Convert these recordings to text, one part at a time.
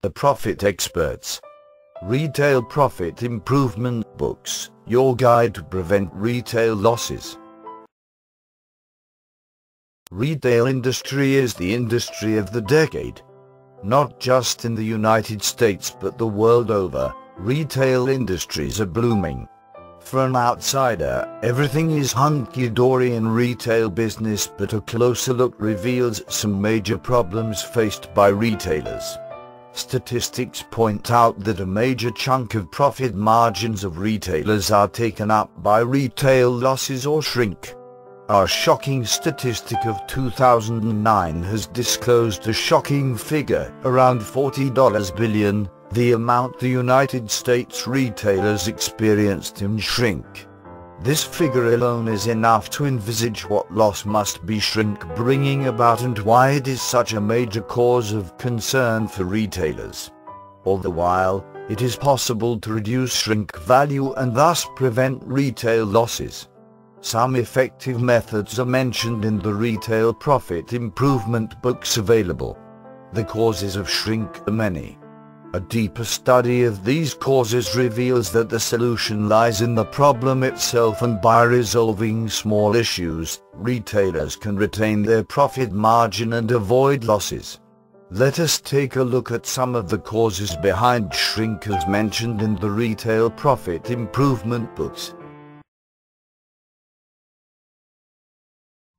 The Profit Experts. Retail Profit Improvement Books, your guide to prevent retail losses. Retail industry is the industry of the decade. Not just in the United States but the world over, retail industries are blooming. For an outsider, everything is hunky-dory in retail business, but a closer look reveals some major problems faced by retailers. Statistics point out that a major chunk of profit margins of retailers are taken up by retail losses or shrink. Our shocking statistic of 2009 has disclosed a shocking figure, around $40 billion, the amount the United States retailers experienced in shrink. This figure alone is enough to envisage what loss must be shrink bringing about and why it is such a major cause of concern for retailers. All the while, it is possible to reduce shrink value and thus prevent retail losses. Some effective methods are mentioned in the Retail Profit Improvement books available. The causes of shrink are many. A deeper study of these causes reveals that the solution lies in the problem itself, and by resolving small issues, retailers can retain their profit margin and avoid losses. Let us take a look at some of the causes behind shrink as mentioned in the Retail Profit Improvement books.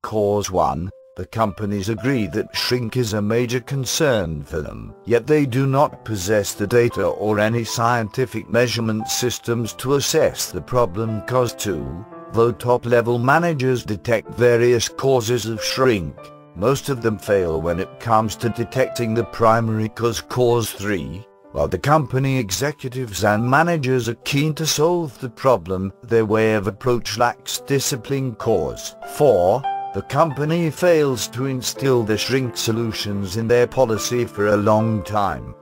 Cause 1. The companies agree that shrink is a major concern for them, yet they do not possess the data or any scientific measurement systems to assess the problem. Cause 2. Though top-level managers detect various causes of shrink, most of them fail when it comes to detecting the primary cause. Cause 3. While the company executives and managers are keen to solve the problem, their way of approach lacks discipline. Cause 4. The company fails to instill the shrink solutions in their policy for a long time.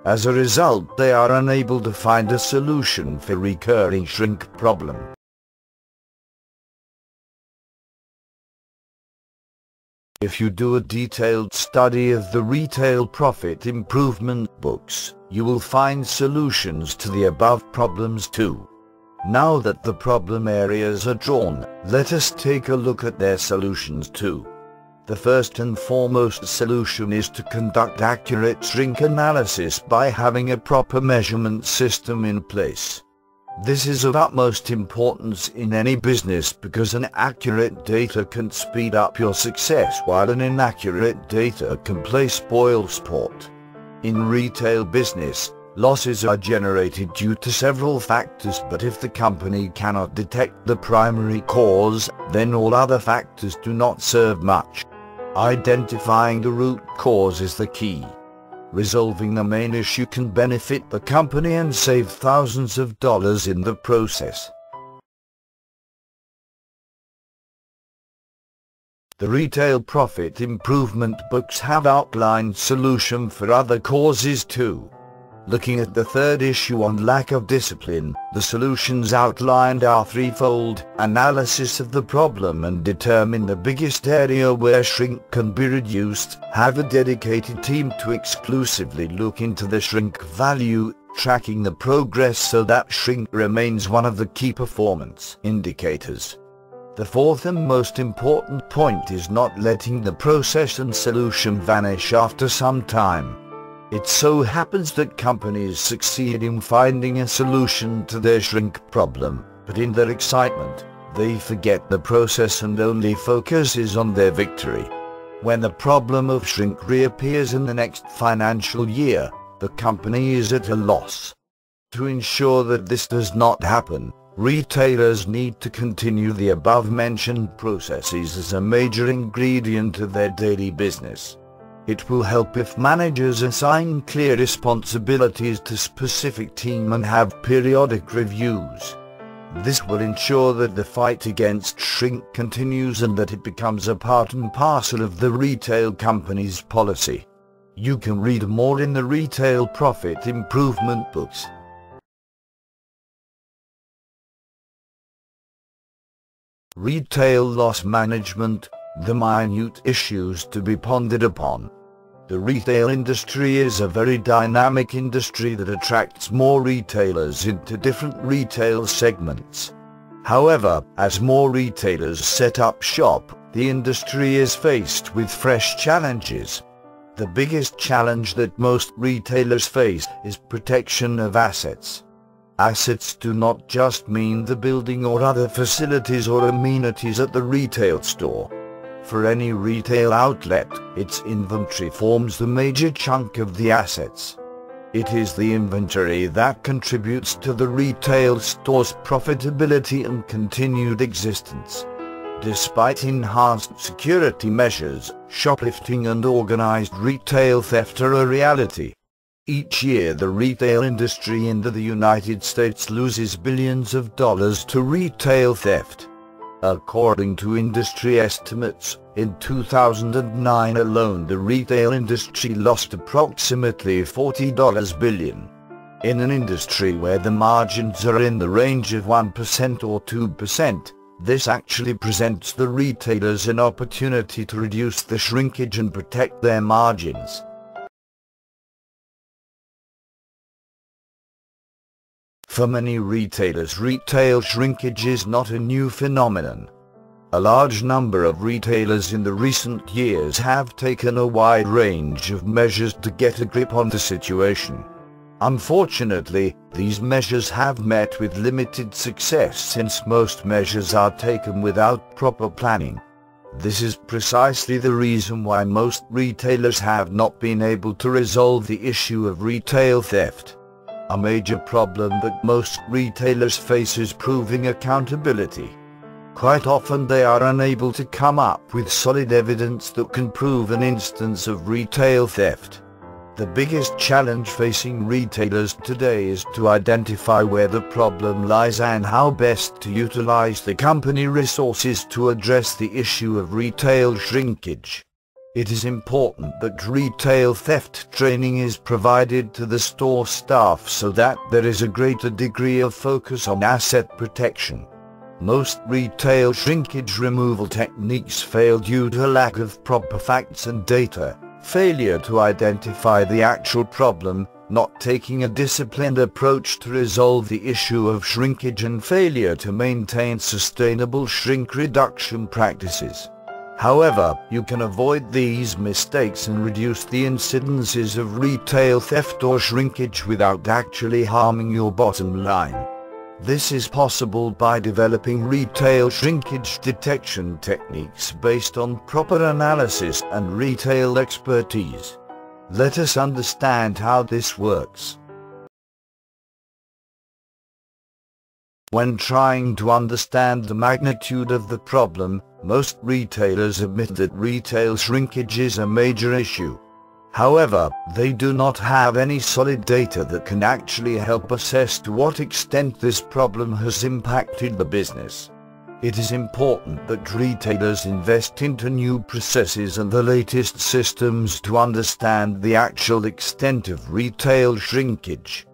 As a result, they are unable to find a solution for recurring shrink problem. If you do a detailed study of the Retail Profit Improvement books, you will find solutions to the above problems too. Now that the problem areas are drawn, let us take a look at their solutions too. The first and foremost solution is to conduct accurate shrink analysis by having a proper measurement system in place. This is of utmost importance in any business because an accurate data can speed up your success while an inaccurate data can play spoil sport. In retail business, losses are generated due to several factors, but if the company cannot detect the primary cause, then all other factors do not serve much. Identifying the root cause is the key. Resolving the main issue can benefit the company and save thousands of dollars in the process. The Retail Profit Improvement books have outlined solutions for other causes too. Looking at the third issue on lack of discipline, the solutions outlined are threefold: analysis of the problem and determine the biggest area where shrink can be reduced, have a dedicated team to exclusively look into the shrink value, tracking the progress so that shrink remains one of the key performance indicators. The fourth and most important point is not letting the process and solution vanish after some time. It so happens that companies succeed in finding a solution to their shrink problem, but in their excitement, they forget the process and only focuses on their victory. When the problem of shrink reappears in the next financial year, the company is at a loss. To ensure that this does not happen, retailers need to continue the above-mentioned processes as a major ingredient of their daily business. It will help if managers assign clear responsibilities to specific teams and have periodic reviews. This will ensure that the fight against shrink continues and that it becomes a part and parcel of the retail company's policy. You can read more in the Retail Profit Improvement books. Retail Loss Management, the minute issues to be pondered upon. The retail industry is a very dynamic industry that attracts more retailers into different retail segments. However, as more retailers set up shop, the industry is faced with fresh challenges. The biggest challenge that most retailers face is protection of assets. Assets do not just mean the building or other facilities or amenities at the retail store. For any retail outlet, its inventory forms the major chunk of the assets. It is the inventory that contributes to the retail store's profitability and continued existence. Despite enhanced security measures, shoplifting and organized retail theft are a reality. Each year the retail industry in the United States loses billions of dollars to retail theft. According to industry estimates, in 2009 alone the retail industry lost approximately $40 billion. In an industry where the margins are in the range of 1% or 2%, this actually presents the retailers an opportunity to reduce the shrinkage and protect their margins. For many retailers, retail shrinkage is not a new phenomenon. A large number of retailers in the recent years have taken a wide range of measures to get a grip on the situation. Unfortunately, these measures have met with limited success since most measures are taken without proper planning. This is precisely the reason why most retailers have not been able to resolve the issue of retail theft. A major problem that most retailers face is proving accountability. Quite often they are unable to come up with solid evidence that can prove an instance of retail theft. The biggest challenge facing retailers today is to identify where the problem lies and how best to utilize the company resources to address the issue of retail shrinkage. It is important that retail theft training is provided to the store staff so that there is a greater degree of focus on asset protection. Most retail shrinkage removal techniques fail due to a lack of proper facts and data, failure to identify the actual problem, not taking a disciplined approach to resolve the issue of shrinkage, and failure to maintain sustainable shrink reduction practices. However, you can avoid these mistakes and reduce the incidences of retail theft or shrinkage without actually harming your bottom line. This is possible by developing retail shrinkage detection techniques based on proper analysis and retail expertise. Let us understand how this works. When trying to understand the magnitude of the problem, most retailers admit that retail shrinkage is a major issue. However, they do not have any solid data that can actually help assess to what extent this problem has impacted the business. It is important that retailers invest into new processes and the latest systems to understand the actual extent of retail shrinkage.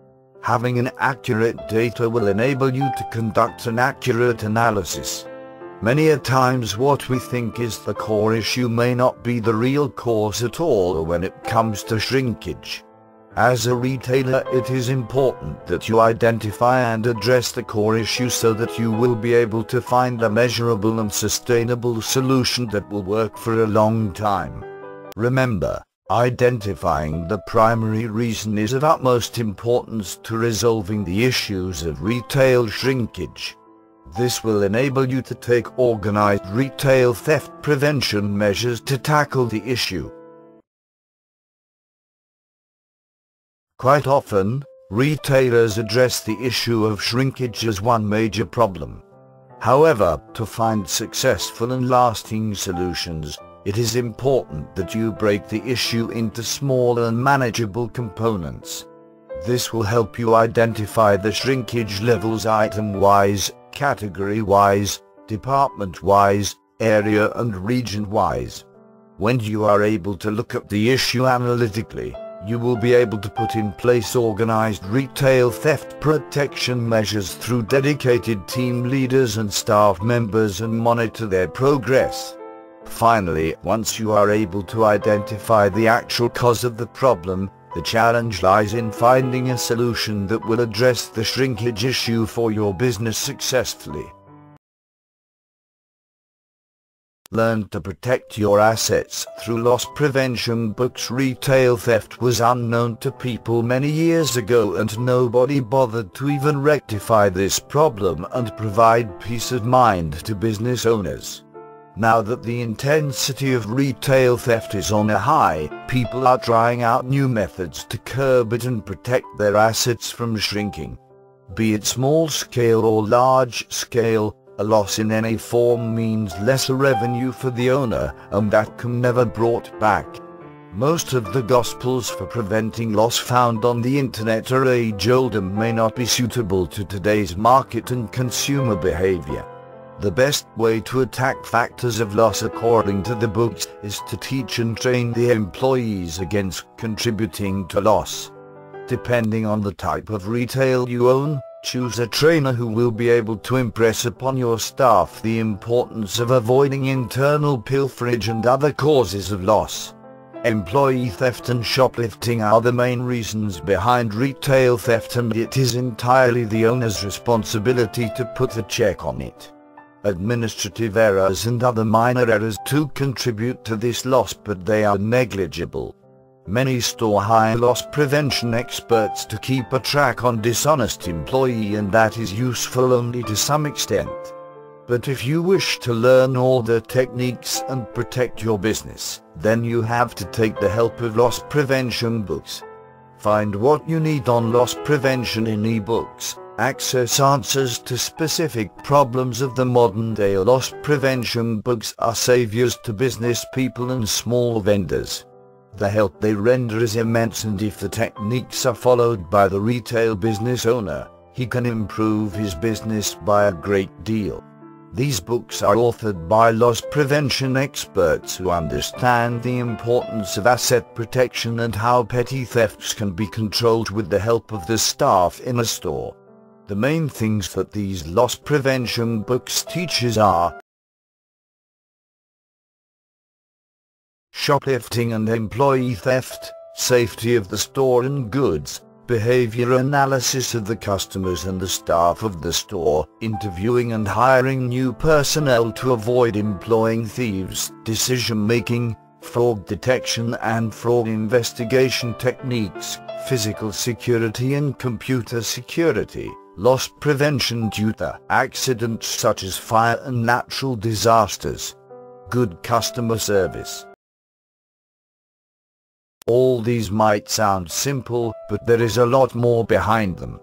Having an accurate data will enable you to conduct an accurate analysis. Many a times what we think is the core issue may not be the real cause at all when it comes to shrinkage. As a retailer, it is important that you identify and address the core issue so that you will be able to find a measurable and sustainable solution that will work for a long time. Remember, identifying the primary reason is of utmost importance to resolving the issues of retail shrinkage. This will enable you to take organized retail theft prevention measures to tackle the issue. Quite often, retailers address the issue of shrinkage as one major problem. However, to find successful and lasting solutions, it is important that you break the issue into smaller and manageable components. This will help you identify the shrinkage levels item-wise, category-wise, department-wise, area and region-wise. When you are able to look at the issue analytically, you will be able to put in place organized retail theft protection measures through dedicated team leaders and staff members and monitor their progress. Finally, once you are able to identify the actual cause of the problem, the challenge lies in finding a solution that will address the shrinkage issue for your business successfully. Learn to protect your assets through loss prevention books. Retail theft was unknown to people many years ago, and nobody bothered to even rectify this problem and provide peace of mind to business owners. Now that the intensity of retail theft is on a high, people are trying out new methods to curb it and protect their assets from shrinking. Be it small scale or large scale, a loss in any form means lesser revenue for the owner, and that can never be brought back. Most of the gospels for preventing loss found on the internet are age-old and may not be suitable to today's market and consumer behavior. The best way to attack factors of loss according to the books is to teach and train the employees against contributing to loss. Depending on the type of retail you own, choose a trainer who will be able to impress upon your staff the importance of avoiding internal pilferage and other causes of loss. Employee theft and shoplifting are the main reasons behind retail theft, and it is entirely the owner's responsibility to put a check on it. Administrative errors and other minor errors too contribute to this loss, but they are negligible. Many stores hire loss prevention experts to keep a track on dishonest employee, and that is useful only to some extent. But if you wish to learn all the techniques and protect your business, then you have to take the help of loss prevention books. Find what you need on loss prevention in ebooks. Access answers to specific problems of the modern day. Loss prevention books are saviors to business people and small vendors. The help they render is immense, and if the techniques are followed by the retail business owner, he can improve his business by a great deal. These books are authored by loss prevention experts who understand the importance of asset protection and how petty thefts can be controlled with the help of the staff in a store. The main things that these loss prevention books teaches are shoplifting and employee theft, safety of the store and goods, behavior analysis of the customers and the staff of the store, interviewing and hiring new personnel to avoid employing thieves, decision-making, fraud detection and fraud investigation techniques, physical security and computer security, loss prevention due to accidents such as fire and natural disasters, good customer service. All these might sound simple, but there is a lot more behind them.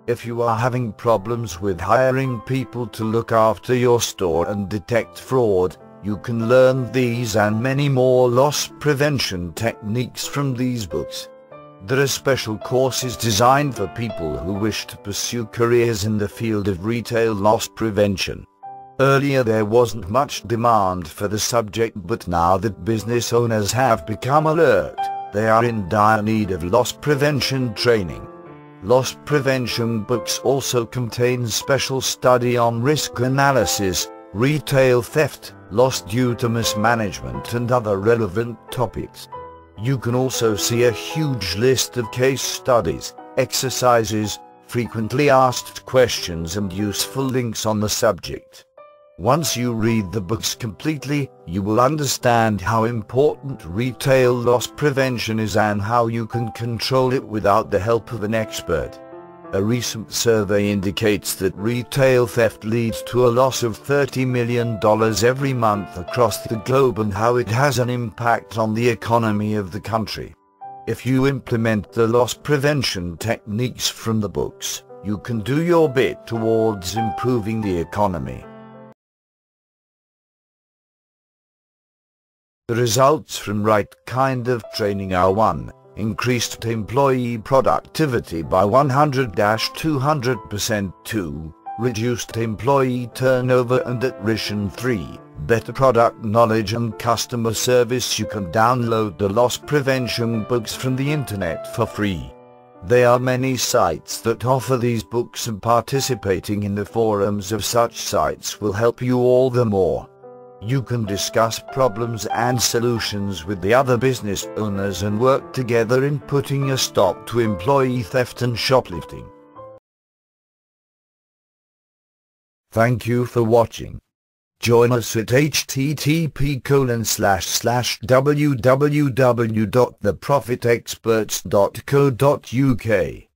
If you are having problems with hiring people to look after your store and detect fraud, you can learn these and many more loss prevention techniques from these books. There are special courses designed for people who wish to pursue careers in the field of retail loss prevention. Earlier there wasn't much demand for the subject, but now that business owners have become alert, they are in dire need of loss prevention training. Loss prevention books also contain special study on risk analysis, retail theft, loss due to mismanagement and other relevant topics. You can also see a huge list of case studies, exercises, frequently asked questions and useful links on the subject. Once you read the books completely, you will understand how important retail loss prevention is and how you can control it without the help of an expert. A recent survey indicates that retail theft leads to a loss of $30 million every month across the globe, and how it has an impact on the economy of the country. If you implement the loss prevention techniques from the books, you can do your bit towards improving the economy. The results from right kind of training are 1. Increased employee productivity by 100-200%. 2. Reduced employee turnover and attrition. 3. Better product knowledge and customer service. You can download the loss prevention books from the internet for free. There are many sites that offer these books, and participating in the forums of such sites will help you all the more. You can discuss problems and solutions with the other business owners and work together in putting a stop to employee theft and shoplifting. Thank you for watching. Join us at http://www.theprofitexperts.co.uk.